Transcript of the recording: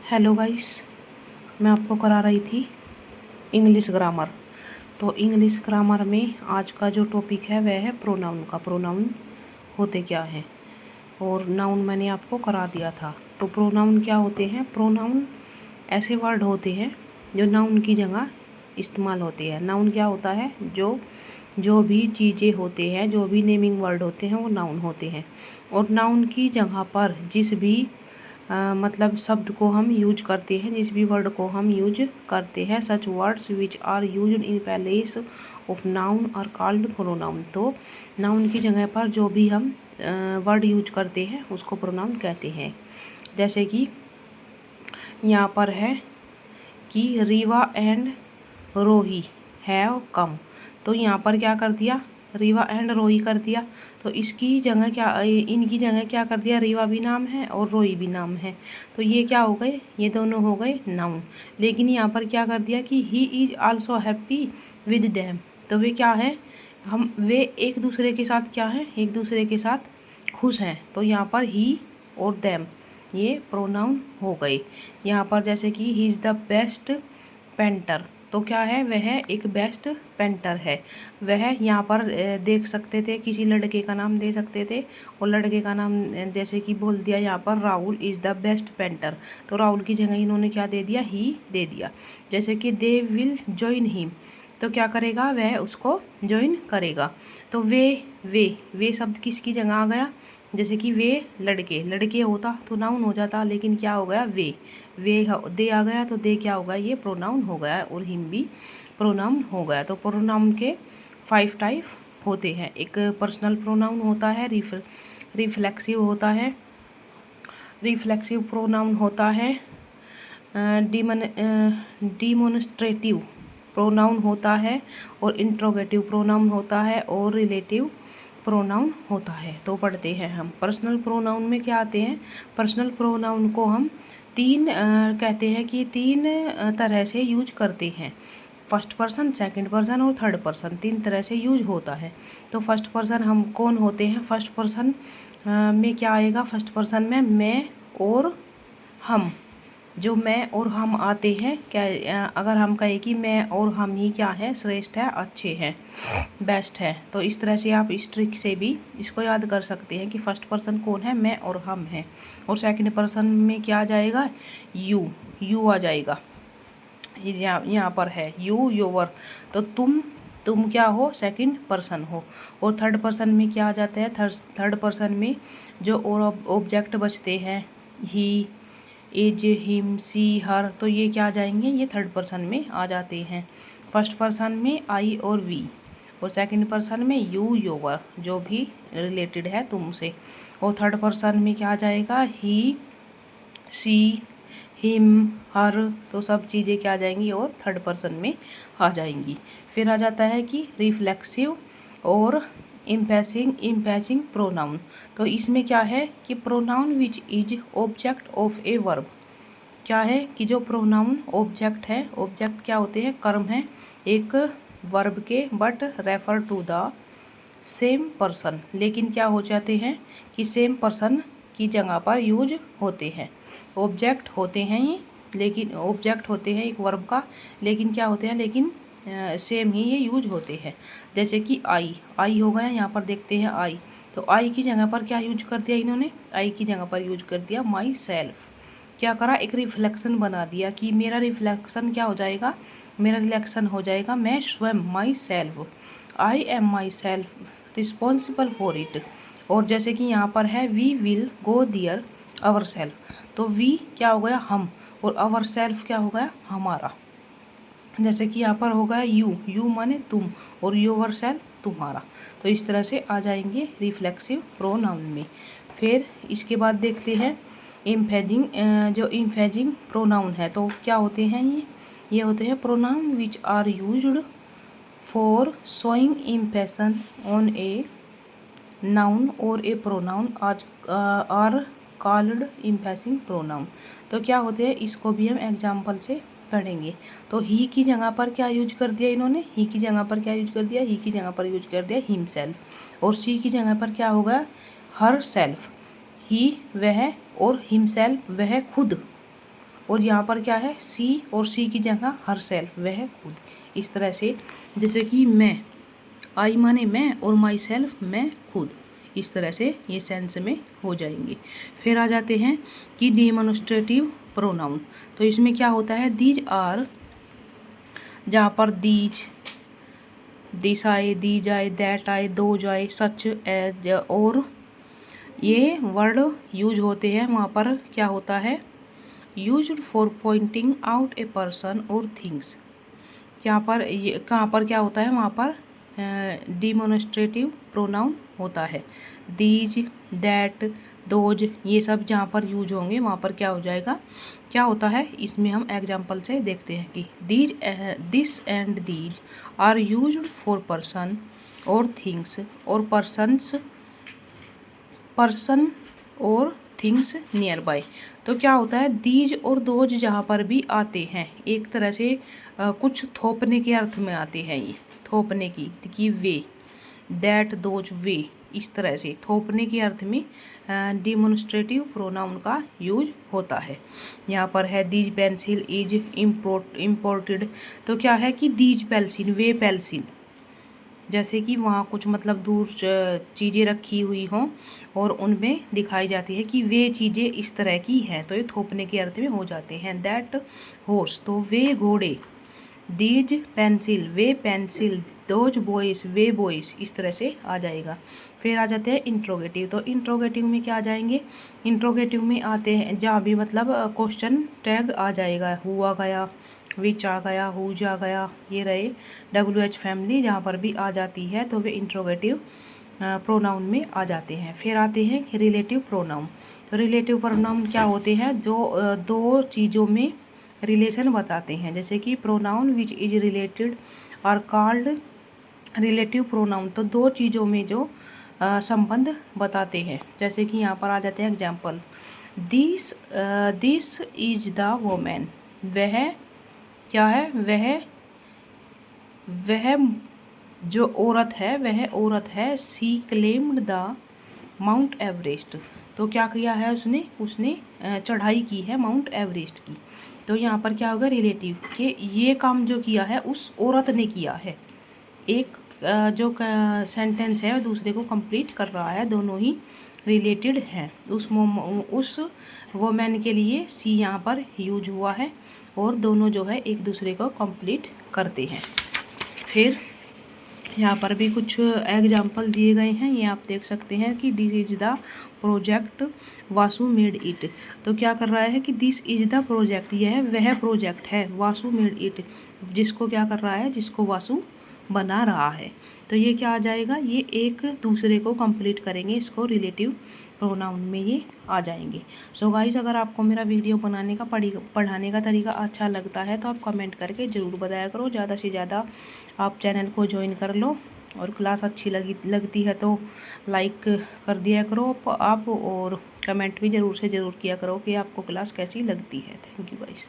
Hello guys, मैं आपको करा रही थी इंग्लिश ग्रामर। तो इंग्लिश ग्रामर में आज का जो टॉपिक है वह है प्रोनाउन का। प्रोनाउन होते क्या हैं, और नाउन मैंने आपको करा दिया था। तो प्रोनाउन क्या होते हैं? प्रोनाउन ऐसे वर्ड होते हैं जो नाउन की जगह इस्तेमाल होते हैं। नाउन क्या होता है? जो भी चीज़ें होते हैं, जो भी नेमिंग वर्ड होते हैं वो नाउन होते हैं। और नाउन की जगह पर जिस भी मतलब शब्द को हम यूज करते हैं, जिस भी वर्ड को हम यूज करते हैं, such words which are used in place of noun are called pronoun. तो नाउन की जगह पर जो भी हम वर्ड यूज करते हैं उसको प्रोनाउन कहते हैं। जैसे कि यहाँ पर है कि रीवा एंड रोही हैव कम। तो यहाँ पर क्या कर दिया? रीवा एंड रोही कर दिया। तो इसकी जगह क्या, इनकी जगह क्या कर दिया? रीवा भी नाम है और रोही भी नाम है। तो ये क्या हो गए? ये दोनों हो गए नाउन। लेकिन यहाँ पर क्या कर दिया कि he is also happy with them. तो वे क्या है? वे एक दूसरे के साथ क्या है? एक दूसरे के साथ खुश हैं। तो यहाँ पर ही और देम ये प्रोनाउन हो गए। यहाँ पर जैसे कि he is the best painter. तो क्या है? वह एक बेस्ट पेंटर है। वह यहाँ पर देख सकते थे, किसी लड़के का नाम दे सकते थे, और लड़के का नाम जैसे कि बोल दिया यहाँ पर Rahul is the best painter. तो राहुल की जगह इन्होंने क्या दे दिया? ही दे दिया। जैसे कि दे विल जॉइन हिम। तो क्या करेगा? वह उसको ज्वाइन करेगा। तो वे शब्द किसकी जगह आ गया? जैसे कि वे लड़के होता तो नाउन हो जाता, लेकिन क्या हो गया? दे आ गया, तो दे क्या होगा? ये प्रोनाउन हो गया, और हिम भी प्रोनाउन हो गया। तो प्रोनाउन के 5 टाइप होते हैं। एक पर्सनल प्रोनाउन होता है, रिफ्लेक्सिव होता है, रिफ्लेक्सिव प्रोनाउन होता है, डिमोन्स्ट्रेटिव प्रोनाउन होता है, और इंट्रोगेटिव प्रोनाउन होता है, और रिलेटिव प्रोनाउन होता है। तो पढ़ते हैं हम। पर्सनल प्रोनाउन में क्या आते हैं? पर्सनल प्रोनाउन को हम कहते हैं कि तीन तरह से यूज करते हैं। फर्स्ट पर्सन, सेकंड पर्सन और थर्ड पर्सन, 3 तरह से यूज होता है। तो फर्स्ट पर्सन हम कौन होते हैं? फर्स्ट पर्सन में क्या आएगा? फर्स्ट पर्सन में मैं और हम। जो मैं और हम आते हैं, क्या अगर हम कहें कि मैं और हम ही क्या है? श्रेष्ठ है, अच्छे हैं, बेस्ट है। तो इस तरह से आप इस ट्रिक से भी इसको याद कर सकते हैं कि फर्स्ट पर्सन कौन है? मैं और हम हैं। और सेकंड पर्सन में क्या आ जाएगा? यू आ जाएगा। यहाँ पर है यू, योर। तो तुम क्या हो? सेकंड पर्सन हो। और थर्ड पर्सन में क्या आ जाता है? थर्ड पर्सन में जो और ऑब्जेक्ट बचते हैं, ही, इज, हिम, सी, हर, तो ये क्या आ जाएंगे? ये थर्ड पर्सन में आ जाते हैं। फर्स्ट पर्सन में आई और वी, और सेकंड पर्सन में यू, योर, जो भी रिलेटेड है तुमसे। और थर्ड पर्सन में क्या आ जाएगा? ही, सी, हिम, हर, तो सब चीज़ें क्या आ जाएंगी? और थर्ड पर्सन में आ जाएंगी। फिर आ जाता है कि रिफ्लेक्सिव और इम्पैचिंग प्रोनाउन। तो इसमें क्या है कि pronoun which is object of a verb. क्या है कि जो प्रोनाउन ऑब्जेक्ट है, ऑब्जेक्ट क्या होते हैं? कर्म है एक वर्ब के, but refer to the same person. लेकिन क्या हो जाते हैं कि सेम पर्सन की जगह पर यूज होते हैं। ऑब्जेक्ट होते हैं ये, लेकिन ऑब्जेक्ट होते हैं एक वर्ब का, लेकिन क्या होते हैं? लेकिन सेम ही ये यूज होते हैं। जैसे कि आई हो गया, यहाँ पर देखते हैं आई। तो आई की जगह पर क्या यूज कर दिया इन्होंने? आई की जगह पर यूज कर दिया माई सेल्फ। क्या करा? एक रिफ्लेक्शन बना दिया कि मेरा रिफ्लेक्शन क्या हो जाएगा? मेरा रिलेक्शन हो जाएगा मैं स्वयं, myself, I am myself responsible for it. और जैसे कि यहाँ पर है we will go there ourselves. तो वी क्या हो गया? हम, और आवर सेल्फ क्या हो गया? हमारा। जैसे कि यहाँ पर हो गया यू माने तुम, और योर सेल्फ तुम्हारा। तो इस तरह से आ जाएंगे रिफ्लेक्सिव प्रोनाउन में। फिर इसके बाद देखते हैं इम्फेजिंग। जो इम्फेजिंग प्रोनाउन है तो क्या होते हैं ये होते हैं pronoun which are used for showing impression on a noun और a pronoun are called emphasising pronoun. तो क्या होते हैं? इसको भी हम एग्जाम्पल से पढ़ेंगे। तो ही की जगह पर क्या यूज कर दिया इन्होंने? ही की जगह पर क्या यूज कर दिया? ही की जगह पर यूज कर दिया हिमसेल्फ। और सी की जगह पर क्या होगा? Her self. ही वह, और हिमसेल्फ वह खुद। और यहाँ पर क्या है सी, और सी की जगह हर सेल्फ, वह खुद। इस तरह से जैसे कि मैं, आई माने मैं और माई सेल्फ मैं खुद, इस तरह से ये सेंस में हो जाएंगे। फिर आ जाते हैं कि डेमोन्स्ट्रेटिव प्रोनाउन। तो इसमें क्या होता है, दीज आर, जहाँ पर दीज, दिस आए, दीज आए, दैट आए, दोज आए, सच एज, और ये वर्ड यूज होते हैं, वहाँ पर क्या होता है, used for pointing out a person और थिंग्स। यहाँ पर ये कहाँ पर क्या होता है, वहाँ पर डिमोन्स्ट्रेटिव प्रोनाउन होता है। दीज, दैट, दोज, ये सब जहाँ पर यूज होंगे वहाँ पर क्या हो जाएगा, क्या होता है, इसमें हम एग्जांपल से देखते हैं कि these, this and these are used for person और थिंग्स, और पर्सन और थिंग्स नियर बाय। तो क्या होता है, दीज और दोज जहाँ पर भी आते हैं, एक तरह से कुछ थोपने के अर्थ में आते हैं, ये थोपने की, कि वे, दैट, दोज, वे, इस तरह से थोपने के अर्थ में डिमोन्स्ट्रेटिव प्रोनाउन का यूज होता है। यहाँ पर है दीज पेंसिल इज इम्पोर्टेड। तो क्या है कि दीज पेंसिल, वे पेंसिल, जैसे कि वहाँ कुछ मतलब दूर चीज़ें रखी हुई हों और उनमें दिखाई जाती है कि वे चीज़ें इस तरह की हैं, तो ये थोपने के अर्थ में हो जाते हैं। दैट हॉर्स, तो वे घोड़े, these pencil, way pencil, those boys, way boys, इस तरह से आ जाएगा। फिर आ जाते हैं इंट्रोगेटिव। तो इंट्रोगेटिव में क्या आ जाएंगे, इंट्रोगेटिव में आते हैं जहाँ भी मतलब क्वेश्चन टैग आ जाएगा, हुआ गया, विच आ गया, हुज आ गया, ये रहे WH फैमिली जहाँ पर भी आ जाती है तो वे इंट्रोगेटिव प्रोनाउन में आ जाते हैं। फिर आते हैं रिलेटिव प्रोनाउन। तो रिलेटिव प्रोनाउन क्या होते हैं, जो दो चीज़ों में रिलेशन बताते हैं, जैसे कि pronoun which is related are called relative pronoun. तो दो चीज़ों में जो संबंध बताते हैं, जैसे कि यहाँ पर आ जाते हैं example, this is the women, वह क्या है, वह जो औरत है वह औरत है। सी क्लेम्ड द माउंट एवरेस्ट, तो क्या किया है उसने चढ़ाई की है माउंट एवरेस्ट की। तो यहाँ पर क्या होगा, रिलेटिव, कि ये काम जो किया है उस औरत ने किया है। एक जो सेंटेंस है दूसरे को कंप्लीट कर रहा है, दोनों ही रिलेटेड हैं। उस वोमेन के लिए सी यहाँ पर यूज हुआ है और दोनों जो है एक दूसरे को कंप्लीट करते हैं। फिर यहाँ पर भी कुछ एग्जाम्पल दिए गए हैं, ये आप देख सकते हैं कि this is the project Vasu made it. तो क्या कर रहा है कि दिस इज द प्रोजेक्ट, यह वह प्रोजेक्ट है, वासु मेड इट, जिसको क्या कर रहा है, जिसको वासु बना रहा है। तो ये क्या आ जाएगा, ये एक दूसरे को कंप्लीट करेंगे, इसको रिलेटिव प्रोनाउन में ये आ जाएंगे। सो गाइस, अगर आपको मेरा वीडियो बनाने का पढ़ाने का तरीका अच्छा लगता है तो आप कमेंट करके ज़रूर बताया करो। ज़्यादा से ज़्यादा आप चैनल को ज्वाइन कर लो, और क्लास अच्छी लगती है तो लाइक कर दिया करो आप, और कमेंट भी ज़रूर से ज़रूर किया करो कि आपको क्लास कैसी लगती है। Thank you guys.